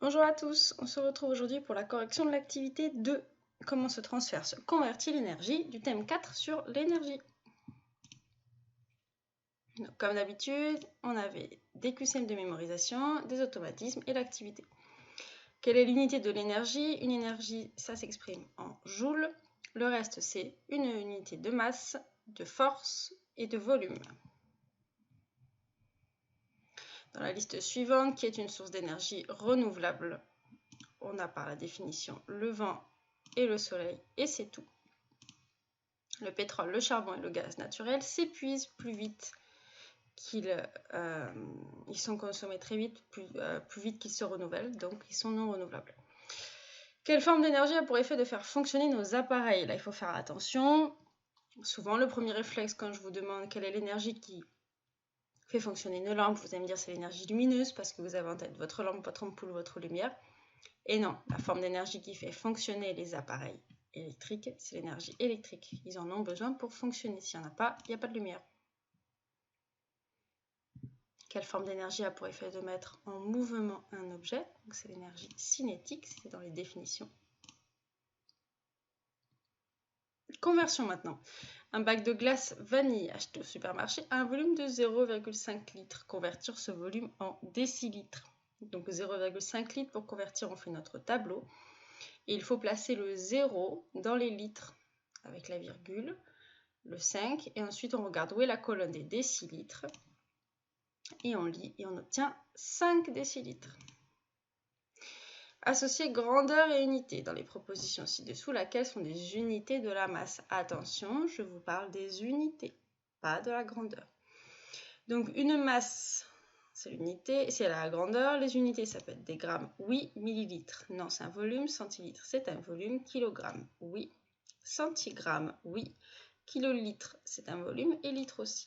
Bonjour à tous, on se retrouve aujourd'hui pour la correction de l'activité 2. Comment se transfère, se convertit l'énergie du thème 4 sur l'énergie. Comme d'habitude, on avait des QCM de mémorisation, des automatismes et l'activité. Quelle est l'unité de l'énergie? Une énergie, ça s'exprime en joules. Le reste, c'est une unité de masse, de force et de volume. Dans la liste suivante, qui est une source d'énergie renouvelable, on a par la définition le vent et le soleil, et c'est tout. Le pétrole, le charbon et le gaz naturel s'épuisent plus vite ils sont consommés très vite, plus vite qu'ils se renouvellent, donc ils sont non renouvelables. Quelle forme d'énergie a pour effet de faire fonctionner nos appareils? Là, il faut faire attention. Souvent, le premier réflexe quand je vous demande quelle est l'énergie qui fait fonctionner une lampe, vous allez me dire c'est l'énergie lumineuse parce que vous avez en tête votre lampe, votre ampoule, votre lumière. Et non, la forme d'énergie qui fait fonctionner les appareils électriques, c'est l'énergie électrique. Ils en ont besoin pour fonctionner. S'il n'y en a pas, il n'y a pas de lumière. Quelle forme d'énergie a pour effet de mettre en mouvement un objet? C'est l'énergie cinétique, c'est dans les définitions. Conversion maintenant. Un bac de glace vanille acheté au supermarché a un volume de 0,5 litres. Convertir ce volume en décilitres. Donc 0,5 litres pour convertir, on fait notre tableau. Et il faut placer le 0 dans les litres avec la virgule, le 5, et ensuite on regarde où est la colonne des décilitres. Et on lit et on obtient 5 décilitres. Associer grandeur et unité dans les propositions ci-dessous, laquelle sont des unités de la masse. Attention, je vous parle des unités, pas de la grandeur. Donc une masse, c'est l'unité, c'est la grandeur. Les unités, ça peut être des grammes, oui. Millilitres, non, c'est un volume. Centilitres, c'est un volume. Kilogramme, oui. Centigramme, oui. Kilolitre, c'est un volume. Et litre aussi.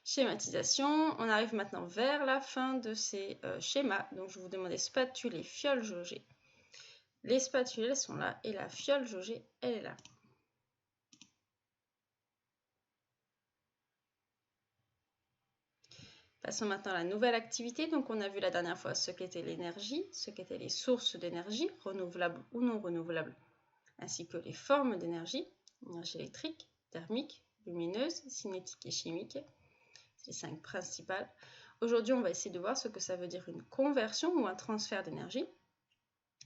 Schématisation, on arrive maintenant vers la fin de ces schémas. Donc je vous demandais spatule et fiole jaugée. Les spatules, elles sont là et la fiole jaugée, elle est là. Passons maintenant à la nouvelle activité. Donc on a vu la dernière fois ce qu'était l'énergie, ce qu'étaient les sources d'énergie, renouvelables ou non renouvelables, ainsi que les formes d'énergie, énergie électrique, thermique, lumineuse, cinétique et chimique. C'est les 5 principales. Aujourd'hui, on va essayer de voir ce que ça veut dire une conversion ou un transfert d'énergie.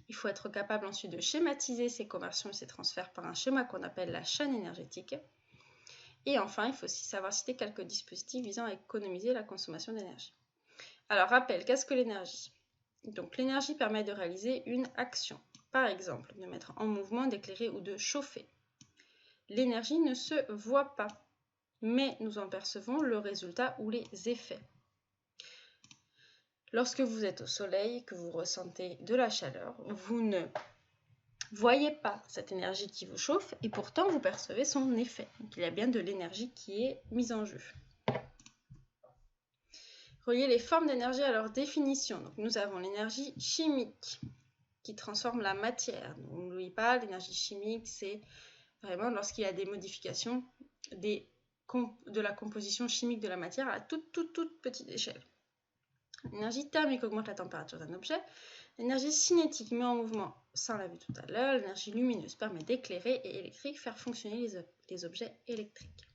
Il faut être capable ensuite de schématiser ces conversions et ces transferts par un schéma qu'on appelle la chaîne énergétique. Et enfin, il faut aussi savoir citer quelques dispositifs visant à économiser la consommation d'énergie. Alors, rappel, qu'est-ce que l'énergie? Donc, l'énergie permet de réaliser une action. Par exemple, de mettre en mouvement, d'éclairer ou de chauffer. L'énergie ne se voit pas, mais nous en percevons le résultat ou les effets. Lorsque vous êtes au soleil, que vous ressentez de la chaleur, vous ne voyez pas cette énergie qui vous chauffe et pourtant vous percevez son effet. Donc il y a bien de l'énergie qui est mise en jeu. Reliez les formes d'énergie à leur définition. Donc nous avons l'énergie chimique qui transforme la matière. Donc, n'oubliez pas, l'énergie chimique, c'est vraiment lorsqu'il y a des modifications de la composition chimique de la matière à toute petite échelle. L'énergie thermique augmente la température d'un objet. L'énergie cinétique met en mouvement, ça on l'a vu tout à l'heure. L'énergie lumineuse permet d'éclairer et électrique faire fonctionner les objets électriques.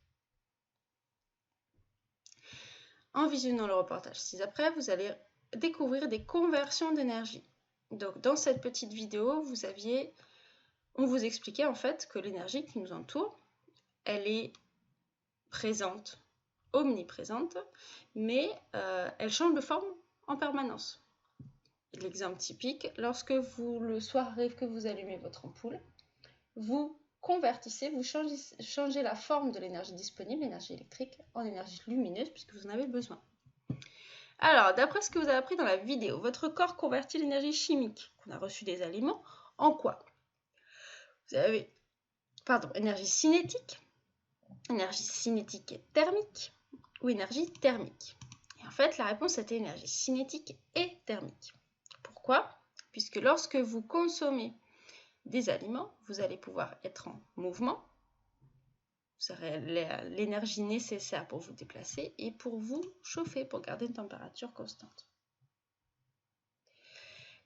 En visionnant le reportage ci-après, vous allez découvrir des conversions d'énergie. Donc dans cette petite vidéo, on vous expliquait en fait que l'énergie qui nous entoure, elle est présente, omniprésente, mais elle change de forme en permanence. L'exemple typique, lorsque le soir arrive que vous allumez votre ampoule, vous convertissez, vous changez la forme de l'énergie disponible, l'énergie électrique, en énergie lumineuse puisque vous en avez besoin. Alors, d'après ce que vous avez appris dans la vidéo, votre corps convertit l'énergie chimique qu'on a reçue des aliments en quoi? Vous avez, énergie cinétique et thermique ou énergie thermique. Et en fait, la réponse était énergie cinétique et thermique. Pourquoi? Puisque lorsque vous consommez des aliments, vous allez pouvoir être en mouvement vous aurez l'énergie nécessaire pour vous déplacer et pour vous chauffer, pour garder une température constante.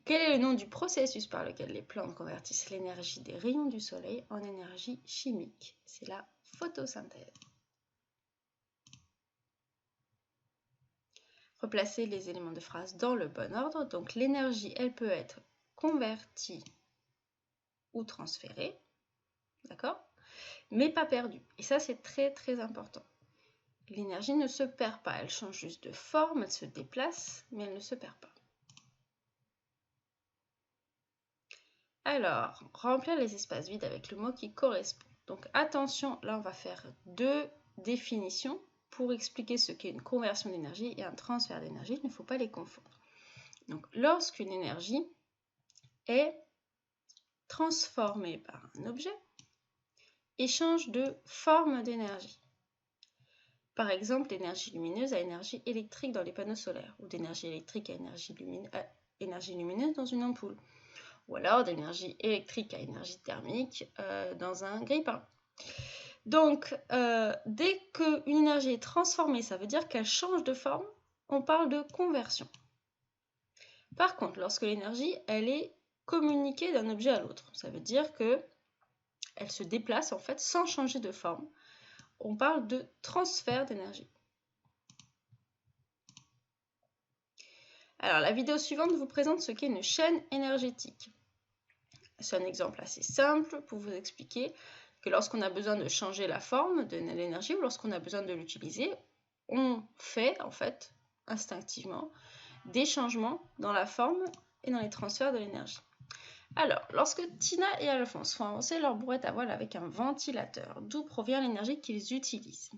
Quel est le nom du processus par lequel les plantes convertissent l'énergie des rayons du soleil en énergie chimique? C'est la photosynthèse. Replacez les éléments de phrase dans le bon ordre. Donc l'énergie, elle peut être convertie ou transférée, d'accord? Mais pas perdue. Et ça, c'est très très important. L'énergie ne se perd pas, elle change juste de forme, elle se déplace, mais elle ne se perd pas. Alors, remplir les espaces vides avec le mot qui correspond. Donc attention, là on va faire deux définitions pour expliquer ce qu'est une conversion d'énergie et un transfert d'énergie. Il ne faut pas les confondre. Donc lorsqu'une énergie est transformée par un objet et change de forme d'énergie. Par exemple, d'énergie lumineuse à énergie électrique dans les panneaux solaires ou d'énergie électrique à énergie lumineuse dans une ampoule. Ou alors d'énergie électrique à énergie thermique dans un grille-pain. Donc, dès qu'une énergie est transformée, ça veut dire qu'elle change de forme, on parle de conversion. Par contre, lorsque l'énergie, elle est communiquée d'un objet à l'autre, ça veut dire qu'elle se déplace en fait sans changer de forme. On parle de transfert d'énergie. Alors, la vidéo suivante vous présente ce qu'est une chaîne énergétique. C'est un exemple assez simple pour vous expliquer que lorsqu'on a besoin de changer la forme de l'énergie ou lorsqu'on a besoin de l'utiliser, on fait en fait instinctivement des changements dans la forme et dans les transferts de l'énergie. Alors, lorsque Tina et Alphonse font avancer leur brouette à voile avec un ventilateur, d'où provient l'énergie qu'ils utilisent?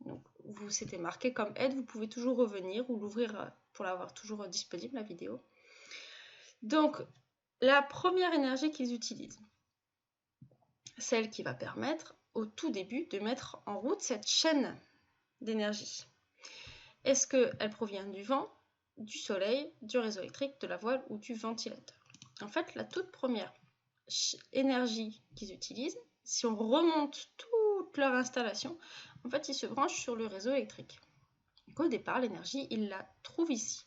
Donc, c'était marqué comme aide, vous pouvez toujours revenir ou l'ouvrir pour l'avoir toujours disponible, la vidéo. Donc, la première énergie qu'ils utilisent, celle qui va permettre au tout début de mettre en route cette chaîne d'énergie. Est-ce qu'elle provient du vent, du soleil, du réseau électrique, de la voile ou du ventilateur? En fait, la toute première énergie qu'ils utilisent, si on remonte toute leur installation, en fait, ils se branchent sur le réseau électrique. Donc, au départ, l'énergie, ils la trouvent ici.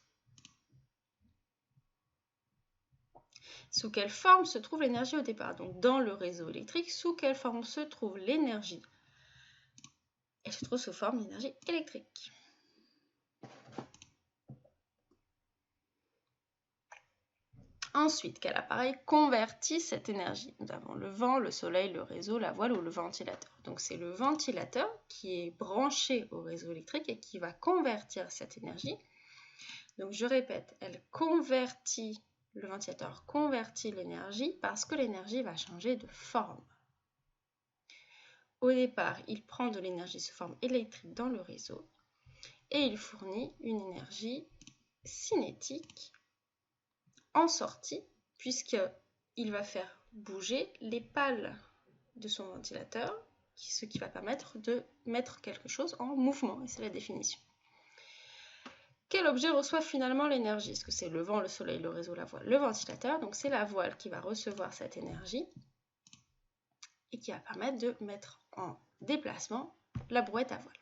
Sous quelle forme se trouve l'énergie au départ? Donc, dans le réseau électrique, sous quelle forme se trouve l'énergie? Elle se trouve sous forme d'énergie électrique. Ensuite, quel appareil convertit cette énergie? Nous avons le vent, le soleil, le réseau, la voile ou le ventilateur. Donc c'est le ventilateur qui est branché au réseau électrique et qui va convertir cette énergie. Donc je répète, le ventilateur convertit l'énergie parce que l'énergie va changer de forme. Au départ, il prend de l'énergie sous forme électrique dans le réseau et il fournit une énergie cinétique en sortie, puisqu'il va faire bouger les pales de son ventilateur, ce qui va permettre de mettre quelque chose en mouvement, et c'est la définition. Quel objet reçoit finalement l'énergie? Est-ce que c'est le vent, le soleil, le réseau, la voile, le ventilateur? Donc c'est la voile qui va recevoir cette énergie et qui va permettre de mettre en déplacement la brouette à voile.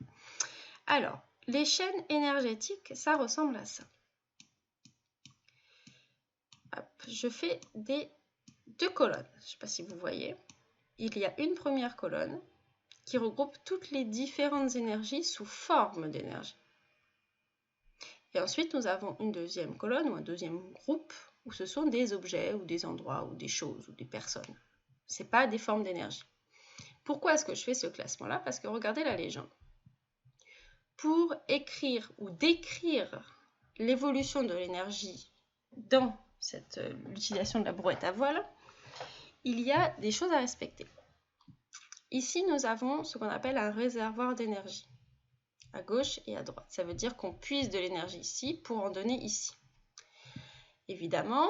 Alors, les chaînes énergétiques, ça ressemble à ça. Je fais deux colonnes, je ne sais pas si vous voyez. Il y a une première colonne qui regroupe toutes les différentes énergies sous forme d'énergie. Et ensuite, nous avons une deuxième colonne ou un deuxième groupe où ce sont des objets ou des endroits ou des choses ou des personnes. Ce n'est pas des formes d'énergie. Pourquoi est-ce que je fais ce classement-là? Parce que regardez la légende. Pour écrire ou décrire l'évolution de l'énergie dans l'utilisation de la brouette à voile, il y a des choses à respecter. Ici, nous avons ce qu'on appelle un réservoir d'énergie, à gauche et à droite. Ça veut dire qu'on puise de l'énergie ici pour en donner ici. Évidemment,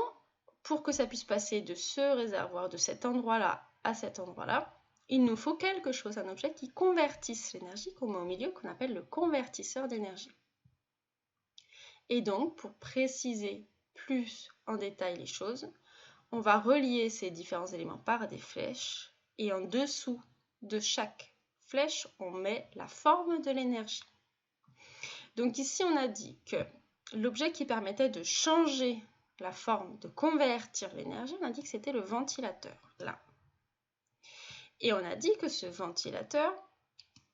pour que ça puisse passer de ce réservoir, de cet endroit-là à cet endroit-là, il nous faut quelque chose, un objet qui convertisse l'énergie qu'on met au milieu, qu'on appelle le convertisseur d'énergie. Et donc, pour préciser plus en détail les choses, on va relier ces différents éléments par des flèches et en dessous de chaque flèche, on met la forme de l'énergie. Donc ici, on a dit que l'objet qui permettait de changer la forme, de convertir l'énergie, on a dit que c'était le ventilateur, là. Et on a dit que ce ventilateur,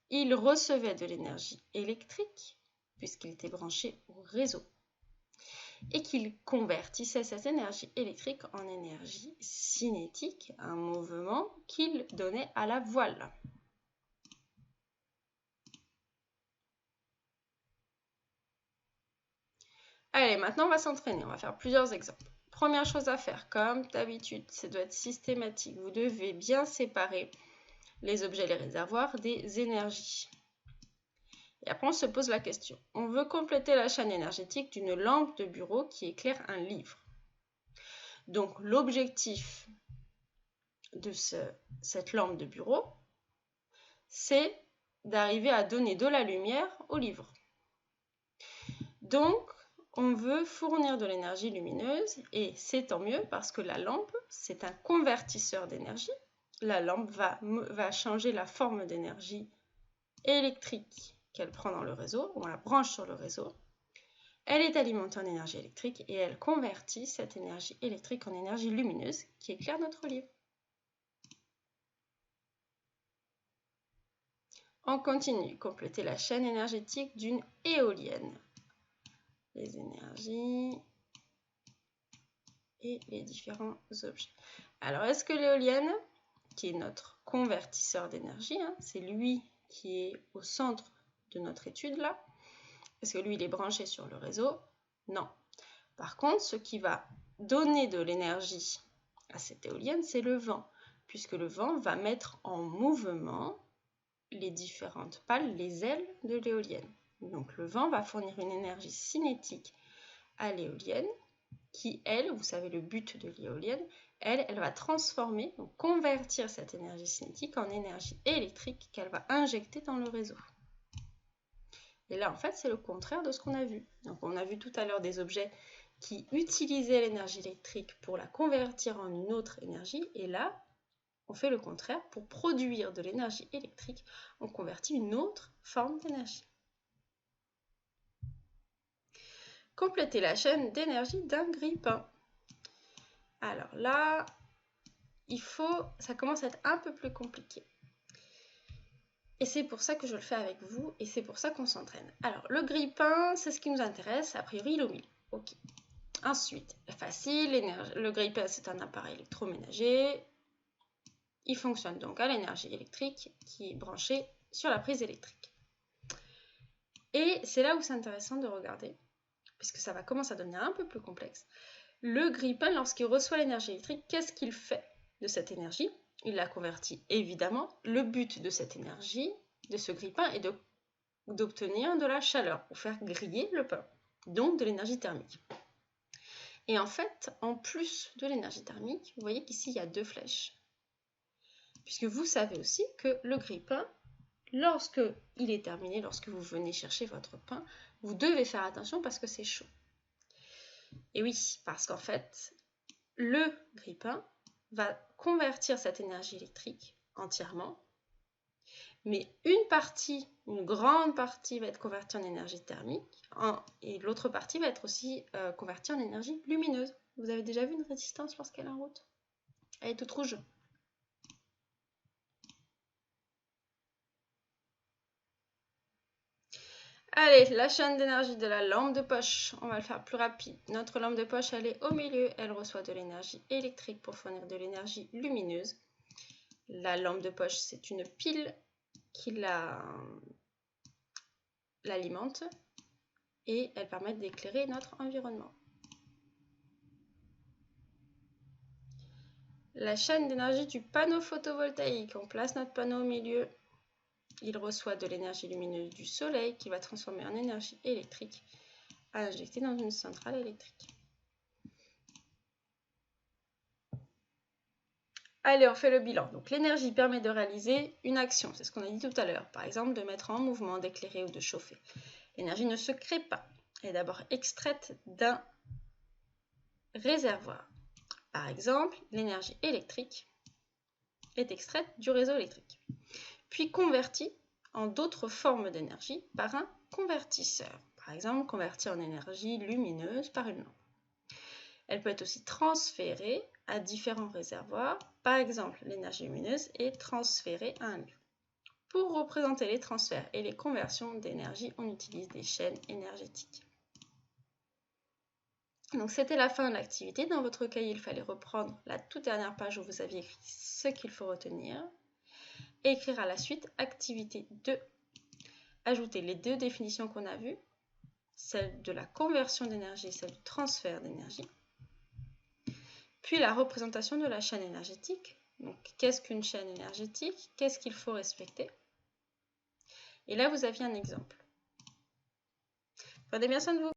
il recevait de l'énergie électrique, puisqu'il était branché au réseau, et qu'il convertissait cette énergie électrique en énergie cinétique, un mouvement qu'il donnait à la voile. Allez, maintenant on va s'entraîner, on va faire plusieurs exemples. Première chose à faire, comme d'habitude, ça doit être systématique. Vous devez bien séparer les objets, les réservoirs des énergies. Et après, on se pose la question. On veut compléter la chaîne énergétique d'une lampe de bureau qui éclaire un livre. Donc, l'objectif de cette lampe de bureau, c'est d'arriver à donner de la lumière au livre. Donc, on veut fournir de l'énergie lumineuse et c'est tant mieux parce que la lampe, c'est un convertisseur d'énergie. La lampe va changer la forme d'énergie électrique qu'elle prend dans le réseau. On la branche sur le réseau. Elle est alimentée en énergie électrique et elle convertit cette énergie électrique en énergie lumineuse qui éclaire notre livre. On continue, compléter la chaîne énergétique d'une éolienne. Les énergies et les différents objets. Alors, est-ce que l'éolienne, qui est notre convertisseur d'énergie, c'est lui qui est au centre de notre étude là, est-ce que lui, il est branché sur le réseau? Non. Par contre, ce qui va donner de l'énergie à cette éolienne, c'est le vent, puisque le vent va mettre en mouvement les différentes pales, les ailes de l'éolienne. Donc le vent va fournir une énergie cinétique à l'éolienne qui, elle, vous savez le but de l'éolienne, elle va transformer, donc convertir cette énergie cinétique en énergie électrique qu'elle va injecter dans le réseau. Et là, en fait, c'est le contraire de ce qu'on a vu. Donc on a vu tout à l'heure des objets qui utilisaient l'énergie électrique pour la convertir en une autre énergie, et là, on fait le contraire. Pour produire de l'énergie électrique, on convertit une autre forme d'énergie. Compléter la chaîne d'énergie d'un grille-pain. Alors là, ça commence à être un peu plus compliqué. Et c'est pour ça que je le fais avec vous, et c'est pour ça qu'on s'entraîne. Alors, le grille-pain, c'est ce qui nous intéresse. A priori, il est au milieu. Ok. Ensuite, facile, le grille-pain, c'est un appareil électroménager. Il fonctionne donc à l'énergie électrique qui est branchée sur la prise électrique. Et c'est là où c'est intéressant de regarder, puisque ça va commencer à devenir un peu plus complexe. Le grille-pain, lorsqu'il reçoit l'énergie électrique, qu'est-ce qu'il fait de cette énergie? Il la convertit évidemment. Le but de cette énergie, de ce grille-pain, est d'obtenir de la chaleur pour faire griller le pain, donc de l'énergie thermique. Et en fait, en plus de l'énergie thermique, vous voyez qu'ici, il y a deux flèches. Puisque vous savez aussi que le grille-pain, lorsque il est terminé, lorsque vous venez chercher votre pain, vous devez faire attention parce que c'est chaud. Et oui, parce qu'en fait, le grille-pain va convertir cette énergie électrique entièrement, mais une grande partie va être convertie en énergie thermique, et l'autre partie va être aussi convertie en énergie lumineuse. Vous avez déjà vu une résistance lorsqu'elle est en route? Elle est toute rouge. Allez, la chaîne d'énergie de la lampe de poche, on va le faire plus rapide. Notre lampe de poche, elle est au milieu, elle reçoit de l'énergie électrique pour fournir de l'énergie lumineuse. La lampe de poche, c'est une pile qui l'alimente et elle permet d'éclairer notre environnement. La chaîne d'énergie du panneau photovoltaïque, on place notre panneau au milieu. Il reçoit de l'énergie lumineuse du soleil qui va transformer en énergie électrique à injecter dans une centrale électrique. Allez, on fait le bilan. Donc l'énergie permet de réaliser une action, c'est ce qu'on a dit tout à l'heure. Par exemple, de mettre en mouvement, d'éclairer ou de chauffer. L'énergie ne se crée pas. Elle est d'abord extraite d'un réservoir. Par exemple, l'énergie électrique est extraite du réseau électrique. puis convertie en d'autres formes d'énergie par un convertisseur. Par exemple, convertie en énergie lumineuse par une lampe. Elle peut être aussi transférée à différents réservoirs. Par exemple, l'énergie lumineuse est transférée à un lieu. Pour représenter les transferts et les conversions d'énergie, on utilise des chaînes énergétiques. Donc c'était la fin de l'activité. Dans votre cahier, il fallait reprendre la toute dernière page où vous aviez écrit ce qu'il faut retenir. Et écrire à la suite activité 2. Ajouter les deux définitions qu'on a vues, celle de la conversion d'énergie et celle du transfert d'énergie. Puis la représentation de la chaîne énergétique. Donc qu'est-ce qu'une chaîne énergétique? Qu'est-ce qu'il faut respecter? Et là, vous aviez un exemple. Prenez bien soin de vous.